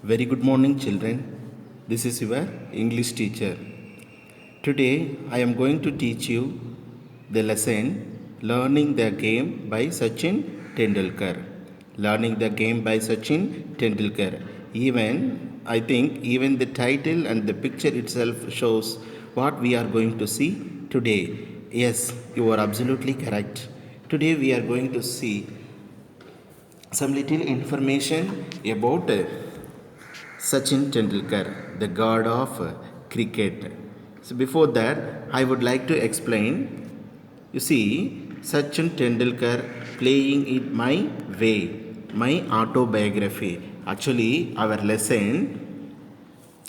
Very good morning, children. This is your English teacher. Today, I am going to teach you the lesson Learning the Game by Sachin Tendulkar. Learning the Game by Sachin Tendulkar. I think, even the title and the picture itself shows what we are going to see today. Yes, you are absolutely correct. Today, we are going to see some little information about Sachin Tendulkar, the god of cricket. So, before that, I would like to explain. You see, Sachin Tendulkar playing it my way, my autobiography. Actually, our lesson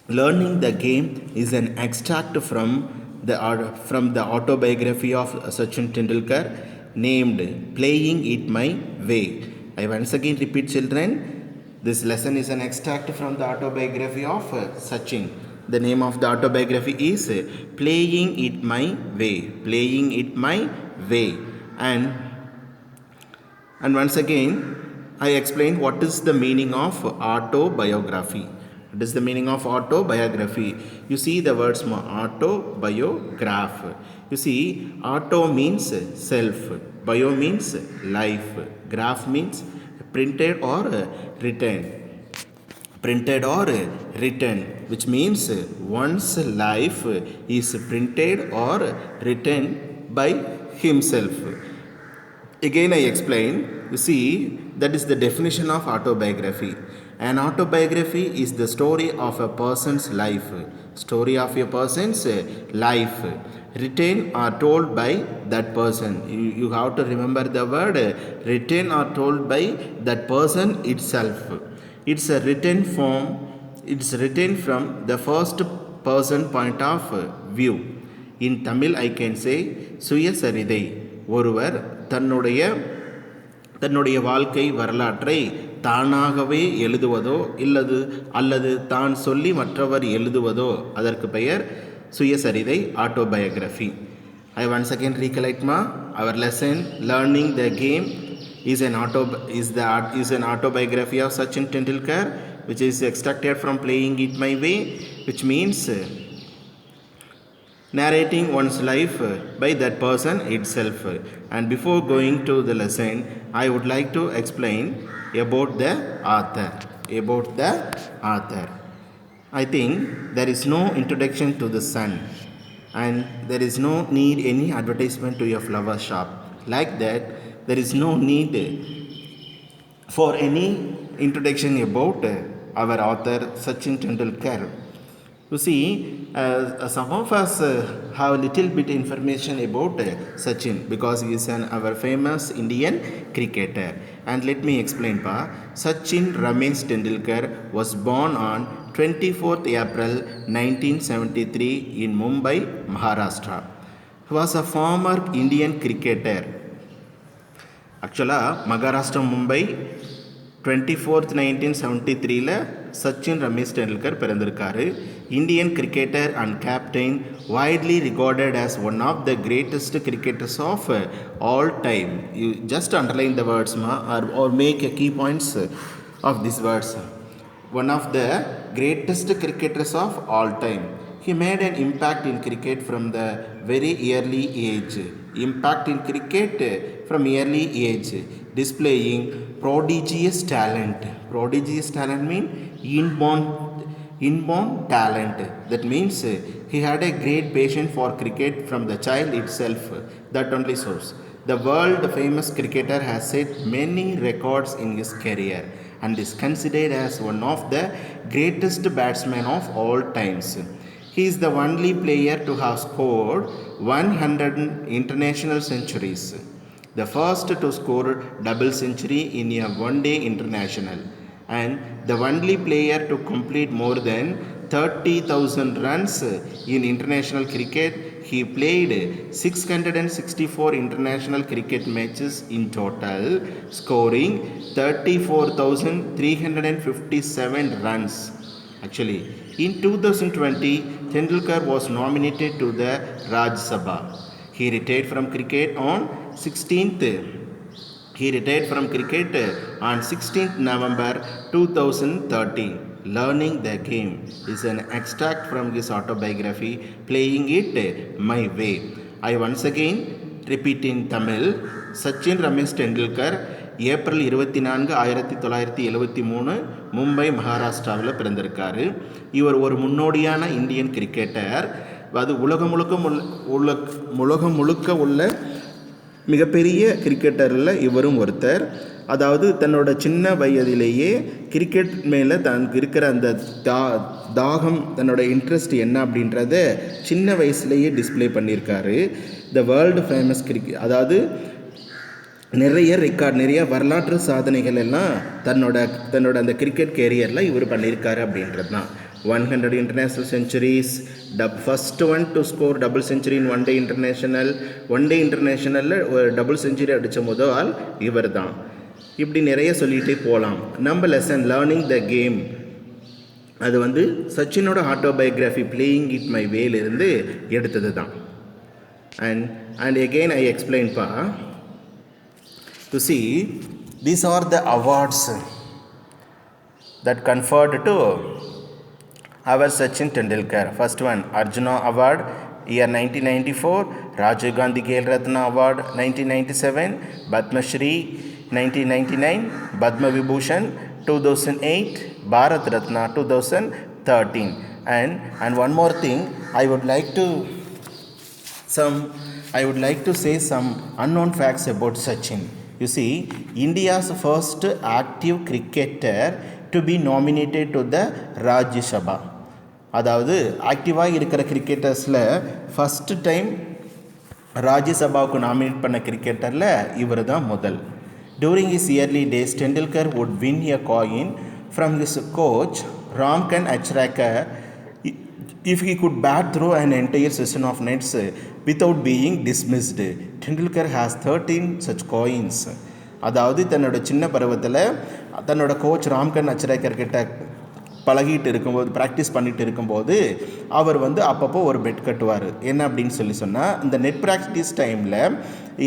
Learning the Game is an extract from the autobiography of Sachin Tendulkar named Playing It My Way. I once again repeat, children, this lesson is an extract from the autobiography of Sachin. The name of the autobiography is Playing It My Way. Playing It My Way. And once again, I explain what is the meaning of autobiography. What is the meaning of autobiography? You see the words autobiograph. You see, auto means self, bio means life, graph means printed or written. Printed or written, which means one's life is printed or written by himself. Again, I explain. You see, that is the definition of autobiography. An autobiography is the story of a person's life. Story of a person's life, written or told by that person. You have to remember the word written or told by that person itself. It's a written form. It's written from the first person point of view. In Tamil, I can say சுயசரிதை. ஒருவர் தன்னுடைய வாழ்க்கை வரலாற்றை தானாகவே எழுதுவதோ அல்லது தான் சொல்லி மற்றவர் எழுதுவதோ அதற்கு பெயர் சுயசரிதை, autobiography. I once again recollect our lesson Learning the Game is an autobiography of Sachin Tendulkar, which is extracted from Playing It My Way, which means narrating one's life by that person itself. And before going to the lesson, I would like to explain about the author. I think there is no introduction to the sun, and there is no need any advertisement to your flower shop. Like that, there is no need for any introduction about our author Sachin Tendulkar. You see, some of us have a little bit information about Sachin because he is our famous Indian cricketer. And let me explain. Sachin Ramesh Tendulkar was born on 24th April 1973 in Mumbai, Maharashtra. He was a former Indian cricketer. Actually, Maharashtra, Mumbai, 24th 1973 Sachin Ramesh Tendulkar பிறந்திருக்காரு. Indian cricketer and captain, widely regarded as one of the greatest cricketers of all time. You just underline the words or make a key points of these words. One of the greatest cricketers of all time. He made an impact in cricket from the very early age. Displaying prodigious talent. Prodigious talent means inborn talent. That means he had a great passion for cricket from the child itself. That only shows. The world famous cricketer has set many records in his career and is considered as one of the greatest batsmen of all times. He is the only player to have scored 100 international centuries, the first to score double century in a one-day international, and the only player to complete more than 30,000 runs in international cricket. He played 664 international cricket matches in total, scoring 34,357 runs. Actually, in 2020, Tendulkar was nominated to the Rajya Sabha. He retired from cricket on 16th November 2013. learning the game is an extract from his autobiography, Playing It My Way. I once again repeat in Tamil. Sachin Ramesh Tendulkar April 24 1973 Mumbai மகாராஷ்டிராவில் பிறந்திருக்காரு. இவர் ஒரு முன்னோடியான Indian cricketer. அது உலகம் முழுக்க உள்ள மிகப்பெரிய கிரிக்கெட்டரில் இவரும் ஒருத்தர். அதாவது தன்னோட சின்ன வயதிலேயே கிரிக்கெட் மேலே தனக்கு இருக்கிற அந்த தாகம், தன்னோட இன்ட்ரெஸ்ட் என்ன அப்படின்றத சின்ன வயசுலேயே டிஸ்பிளே பண்ணியிருக்காரு. த வேர்ல்டு ஃபேமஸ் கிரிக்கெட், அதாவது நிறைய வரலாற்று சாதனைகள் எல்லாம் தன்னோட அந்த கிரிக்கெட் கேரியரில் இவர் பண்ணியிருக்காரு அப்படின்றது தான். 100 international centuries, first one to score double century in one day international ஒரு டபுள் செஞ்சுரி அடித்த முதல் ஆள் இவர் தான். இப்படி நிறைய சொல்லிகிட்டே போகலாம். நம்ம லெசன் லேர்னிங் த கேம், அது சச்சினோட ஆட்டோபயோகிராஃபி பிளேயிங் இட் மை வேலிருந்து எடுத்தது தான். And again I explain to see these are the awards that conferred to our Sachin Tendulkar. First one, Arjuna Award, year 1994, Rajiv Gandhi Khel Ratna Award 1997, Padma Shri 1999, Padma Vibhushan 2008, Bharat Ratna 2013. And one more thing, I would like to say some unknown facts about Sachin. You see, India's first active cricketer to be nominated to the Rajya Sabha. அதாவது ஆக்டிவாக இருக்கிற கிரிக்கெட்டர்ஸில் first time ராஜ்யசபாவுக்கு nominate பண்ண கிரிக்கெட்டரில் இவர் தான் முதல். During his early days Tendulkar would win a coin from his coach Ramakant Achrekar if he could bat through an entire session of nets without being dismissed. Tendulkar has 13 such coins. அதாவது தன்னோட சின்ன பருவத்தில் தன்னோட கோச் ராம்கன் அச்ரேக்கர் கிட்ட பழகிட்டு இருக்கும்போது, ப்ராக்டிஸ் பண்ணிகிட்டு இருக்கும்போது அவர் அப்பப்போ ஒரு பெட் கட்டுவார். என்ன அப்படின்னு சொன்னால், இந்த நெட் ப்ராக்டிஸ் டைமில்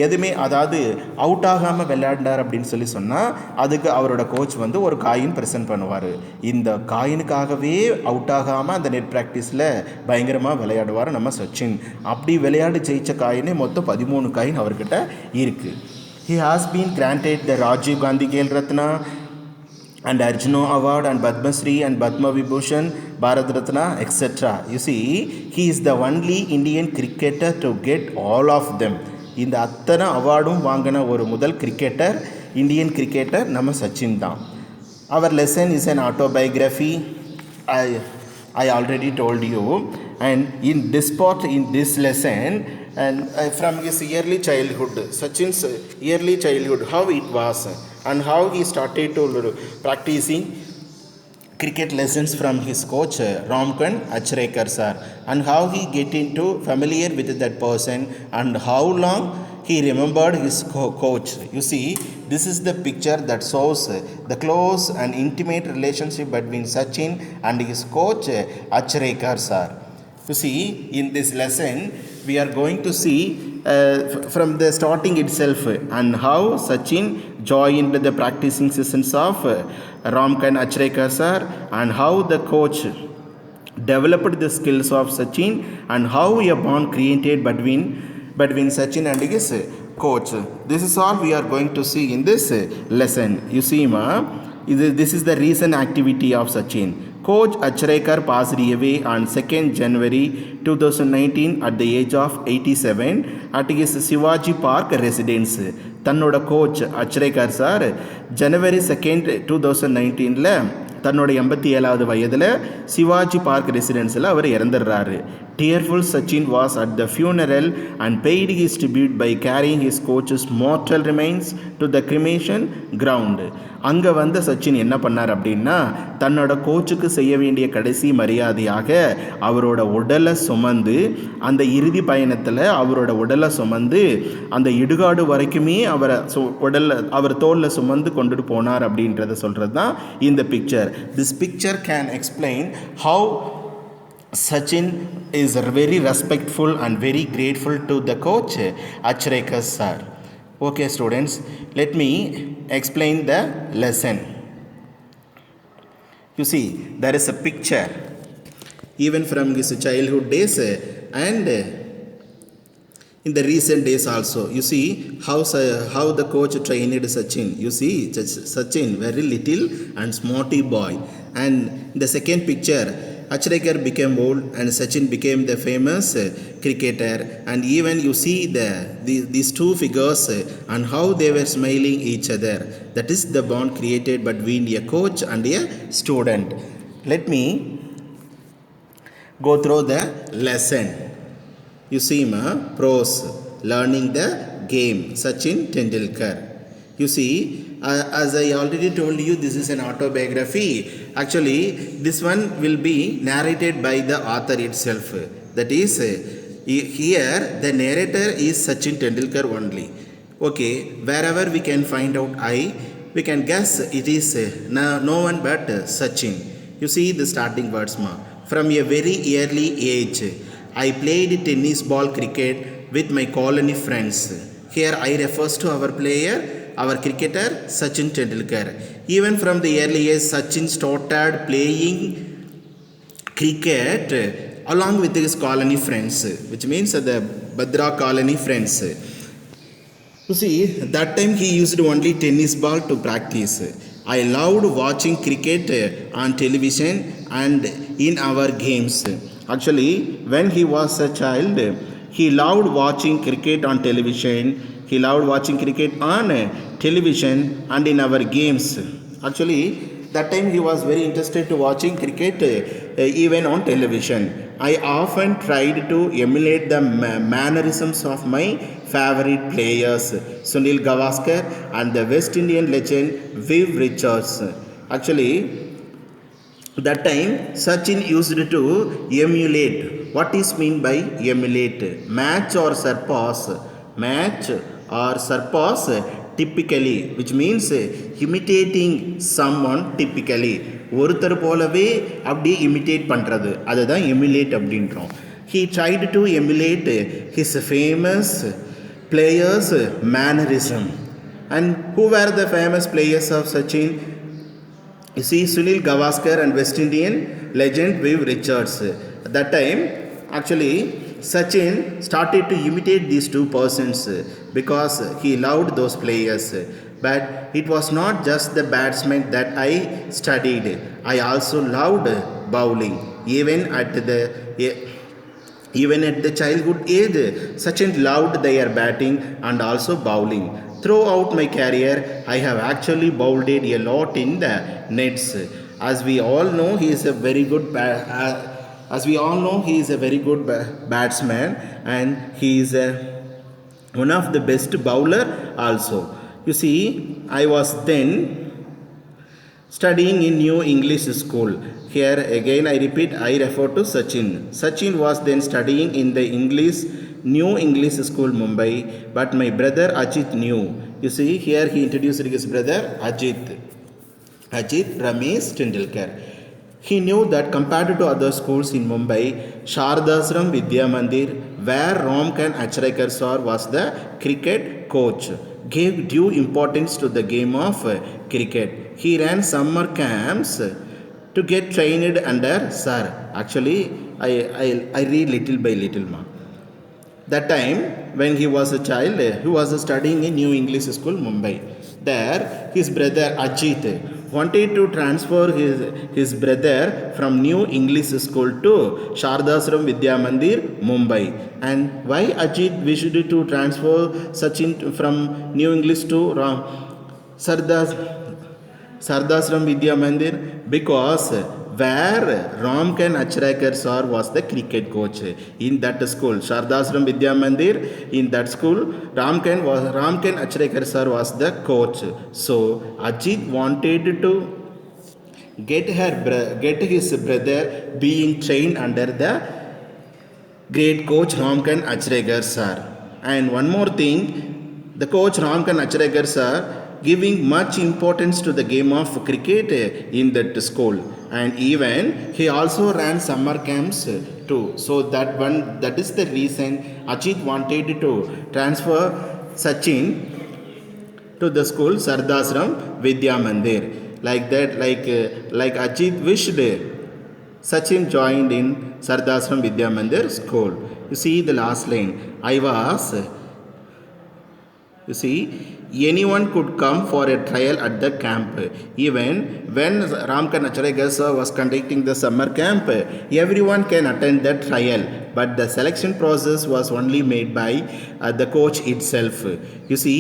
எதுவுமே, அதாவது அவுட் ஆகாமல் விளையாண்டார் அப்படின்னு சொன்னால் அதுக்கு அவரோட கோச் ஒரு காயின் ப்ரெசென்ட் பண்ணுவார். இந்த காயினுக்காகவே அவுட் ஆகாமல் அந்த நெட் ப்ராக்டிஸில் பயங்கரமாக விளையாடுவார் நம்ம சச்சின். அப்படி விளையாடி ஜெயித்த காயினே மொத்தம் 13 காயின் அவர்கிட்ட இருக்குது. He has been granted the Rajiv Gandhi Khel Ratna and Arjuna Award and Padma Shri and Padma Vibhushan, Bharat Ratna, etc. You see, he is the only Indian cricketer to get all of them. இந்த அத்தனை அவார்டும் வாங்கின ஒரு முதல் cricketer, Indian cricketer நம்ம சச்சின் தான். Our lesson is an autobiography. I already told you. And in this lesson, and from his early childhood, Sachin's early childhood, how it was, and how he started to practicing cricket lessons from his coach Ramkan Achrekar sir, and how he get into familiar with that person, and how long he remembered his coach. You see, this is the picture that shows the close and intimate relationship between Sachin and his coach Achrekar sir. You see, in this lesson we are going to see from the starting itself, and how Sachin joined the practicing sessions of Ramkan Achrekar sir, and how the coach developed the skills of Sachin, and how a bond created between Sachin and his coach. This is all we are going to see in this lesson. You see, this is the recent activity of Sachin. Coach Achrekar passed away on 2nd January 2019 at the age of 87 at his Shivaji Park residence. தன்னோட coach Achrekar sir ஜனவரி 2 2019 தன்னோட 87வது வயதில் Shivaji park ரெசிடென்ஸில் அவர் இறந்துடுறாரு. Tearful Sachin was at the funeral and paid his tribute by carrying his coach's mortal remains to the cremation ground. அங்கே வந்த சச்சின் என்ன பண்ணார் அப்படின்னா, தன்னோட கோச்சுக்கு செய்ய வேண்டிய கடைசி மரியாதையாக அவரோட உடலை சுமந்து, அந்த இறுதி பயணத்தில் அவரோட உடலை சுமந்து அந்த இடுகாடு வரைக்குமே அவர் தோளில் சுமந்து கொண்டுட்டு போனார் அப்படின்றத சொல்கிறது தான் இந்த picture. This picture can explain how Sachin is very respectful and very grateful to the coach Achrekar sir. Okay students, let me explain the lesson. You see, there is a picture even from his childhood days and in the recent days also. You see how the coach trained Sachin. You see Sachin, very little and smarty boy. And the second picture, Achrekar became old and Sachin became the famous cricketer. And even you see these two figures and how they were smiling each other. That is the bond created between a coach and a student. Let me go through the lesson. You see, pros, learning the game, Sachin Tendulkar. You see, as I already told you, this is an autobiography. Actually, this one will be narrated by the author itself. That is, here the narrator is Sachin Tendulkar only. Okay, wherever we can find out we can guess it is no one but Sachin. You see the starting words, from a very early age, I played tennis ball cricket with my colony friends. Here I refers to our player, our cricketer Sachin Tendulkar. Even from the early age, Sachin started playing cricket along with his colony friends, which means the Badra colony friends. You see, that time he used only tennis ball to practice. I loved watching cricket on television and in our games. Actually, when he was a child, he loved watching cricket on television. He loved watching cricket on television and in our games. Actually, that time he was very interested to watching cricket even on television. I often tried to emulate the mannerisms of my favorite players, Sunil Gavaskar and the West Indian legend Viv Richards. Actually, that time Sachin used to emulate. What is mean by emulate? Match or surpass. Match or surpass typically, which means imitating someone typically. ஒருத்தர் போலவே அப்படி imitate பண்ணுறது அதுதான் emulate அப்படின்றோம். He tried to emulate his famous players mannerism. And who were the famous players of Sachin? You see, Sunil Gavaskar and West Indian legend Viv Richards. At that time, actually, Sachin started to imitate these two persons because he loved those players. But it was not just the batsmen that I studied. I also loved bowling. Even at the childhood age, Sachin loved their batting and also bowling. Throughout my career, I have actually bowled a lot in the nets. As we all know, he is a very good batsman, and he is one of the best bowler also. You see, I was then studying in New English School. Here again I repeat, I refer to Sachin. Sachin was then studying in the New English School Mumbai, but my brother Ajit knew. You see, here he introduced his brother Ajit Ramesh Tendulkar. He knew that compared to other schools in Mumbai, Shardasram Vidya Mandir, where Ramkan Achrekar sir was the cricket coach, gave due importance to the game of cricket. He ran summer camps to get trained under sir. Actually, I read little by little. That time, when he was a child, he was studying in New English School, Mumbai. There, his brother Ajit wanted to transfer his brother from New English School to Shardasram Vidya Mandir, Mumbai. And why Ajit wished to transfer Sachin from New English to Shardasram Vidya Mandir? Because where Ramkan Achrekar sir was the cricket coach in that school, Shardasram Vidya Mandir, in that school, Ramkan Achrekar sir was the coach. So Ajit wanted to get his brother being trained under the great coach Ramkan Achrekar sir. And one more thing, the coach Ramkan Achrekar sir giving much importance to the game of cricket in that school. And even he also ran summer camps too. So that is the reason Ajit wanted to transfer Sachin to the school Shardasram Vidya Mandir. like that, like Ajit wished Sachin joined in Sardasram Vidya Mandir school. You see the last line. You see, anyone could come for a trial at the camp. Even when Ramkan Acharya sir was conducting the summer camp, everyone can attend the trial. But the selection process was only made by the coach itself. You see,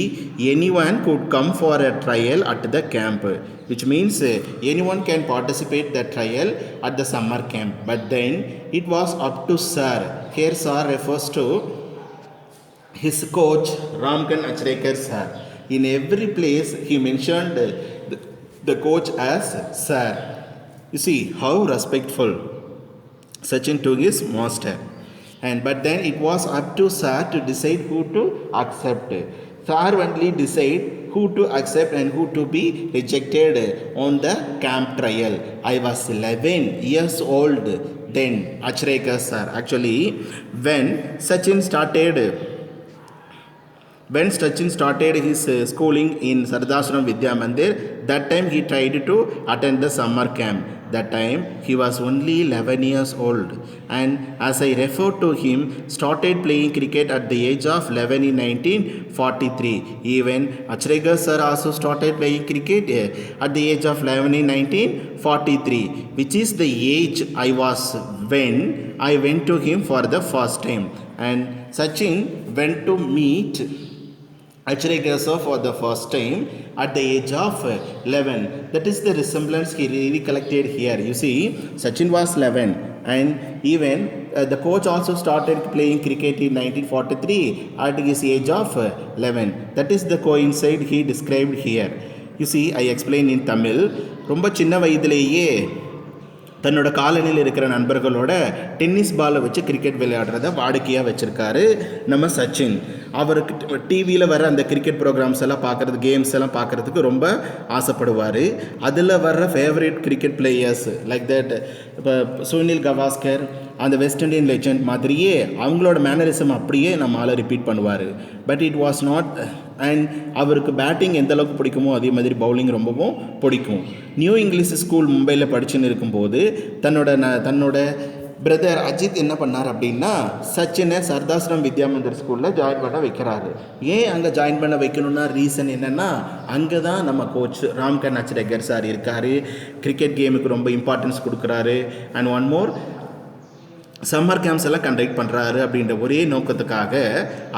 anyone could come for a trial at the camp, which means anyone can participate the trial at the summer camp. But then it was up to sir. Here sir refers to his coach Ramkan Achrekar sir. In every place he mentioned the coach as sir. You see how respectful Sachin to his master. And but then it was up to sir to decide who to accept. Sir only decide who to accept and who to be rejected on the camp trial. I was 11 years old then, Achrekar sir. Actually, when Sachin started his schooling in Sardasram Vidya Mandir, that time he tried to attend the summer camp. That time he was only 11 years old, and as I referred to him, started playing cricket at the age of 11 in 1943. Even Achrekar sir also started playing cricket at the age of 11 in 1943, which is the age I was when I went to him for the first time. And Sachin went to meet Achrekar sir for the first time at the age of 11. That is the resemblance he really collected here. You see, Sachin was 11, and even the coach also started playing cricket in 1943 at his age of 11. That is the coincidence he described here. You see, I explained in Tamil. ரொம்ப சின்ன வயதிலேயே தன்னோட காலனியில் இருக்கிற நண்பர்களோட tennis பாலை வச்சு cricket விளையாடுறத வாடிக்கையாக வச்சுருக்காரு நம்ம சச்சின். அவருக்கு டிவியில் வர அந்த கிரிக்கெட் ப்ரோக்ராம்ஸ் எல்லாம் பார்க்குறது, கேம்ஸ் எல்லாம் பார்க்குறதுக்கு ரொம்ப ஆசைப்படுவார். அதில் வர்ற favourite cricket players like that இப்போ சுனில் கவாஸ்கர், அந்த வெஸ்ட் இண்டியன் லெஜண்ட் மாதிரியே அவங்களோட மேனரிசம் அப்படியே நம்மளால் ரிப்பீட் பண்ணுவார். But it was not. And அவருக்கு பேட்டிங் எந்த அளவுக்கு பிடிக்குமோ அதே மாதிரி பவுலிங் ரொம்பவும் பிடிக்கும். நியூ இங்கிலீஷ் ஸ்கூல் மும்பையில் படிச்சுன்னு இருக்கும்போது தன்னோட பிரதர் அஜித் என்ன பண்ணார் அப்படின்னா, சச்சினை சர்தாஸ்ரம் வித்யா மந்திர் ஸ்கூலில் ஜாயின் பண்ண வைக்கிறாரு. ஏன் அங்கே ஜாயின் பண்ண வைக்கணும்னா ரீசன் என்னென்னா, அங்கே தான் நம்ம கோச் ராம்கன் அச்ரேகர் சார் இருக்கார். கிரிக்கெட் கேமுக்கு ரொம்ப இம்பார்ட்டன்ஸ் கொடுக்குறாரு. And one more, summer camps எல்லாம் கண்டக்ட் பண்ணுறாரு. அப்படின்ற ஒரே நோக்கத்துக்காக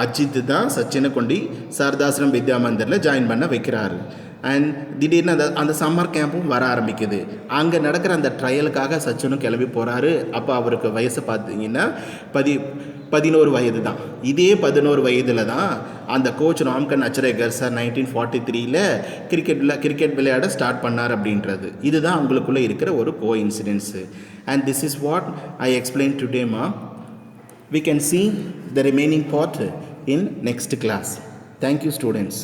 அஜித் தான் சச்சினை கொண்டு சர்தாஸ்ரம் வித்யா மந்திரில் ஜாயின் பண்ண வைக்கிறாரு. அண்ட் திடீர்னு அந்த சம்மர் கேம்பும் வர ஆரம்பிக்குது. அங்கே நடக்கிற அந்த ட்ரையலுக்காக சச்சினும் கிளம்பி போகிறாரு. அப்போ அவருக்கு வயசு பார்த்தீங்கன்னா 11 வயது தான். இதே 11 வயதில் தான் அந்த coach Ramakant Achrekar sir 1943 cricket விளையாட ஸ்டார்ட் பண்ணார் அப்படின்றது. இதுதான் அவங்களுக்குள்ளே இருக்கிற ஒரு coincidence. And this is what I explain today மா. We can see the remaining part in next class. Thank you, students.